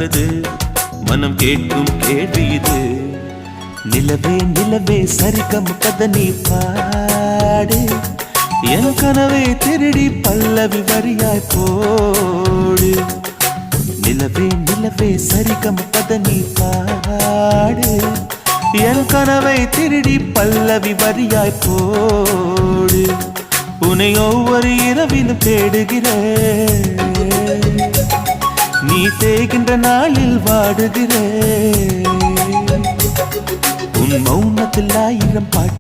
பாடுது மனம் கேட்கும் கேள்வி இது. நிலவே நிலவே சரிகம் கதை நீ பாடு, என் கனவை திருடி பல்லவி வரியாய் போடு. நிலவே நிலவே சரிகம் கதை நீ பாடு, என் கனவை திருடி பல்லவி வரியாய் போடு. உன்னை ஒவ்வொரு இரவிலும் தேடுகிறேன், நீ தேகின்ற நாளில் வாடுகிறேன். உன் மௌனத்தில் 1000 பாட்டு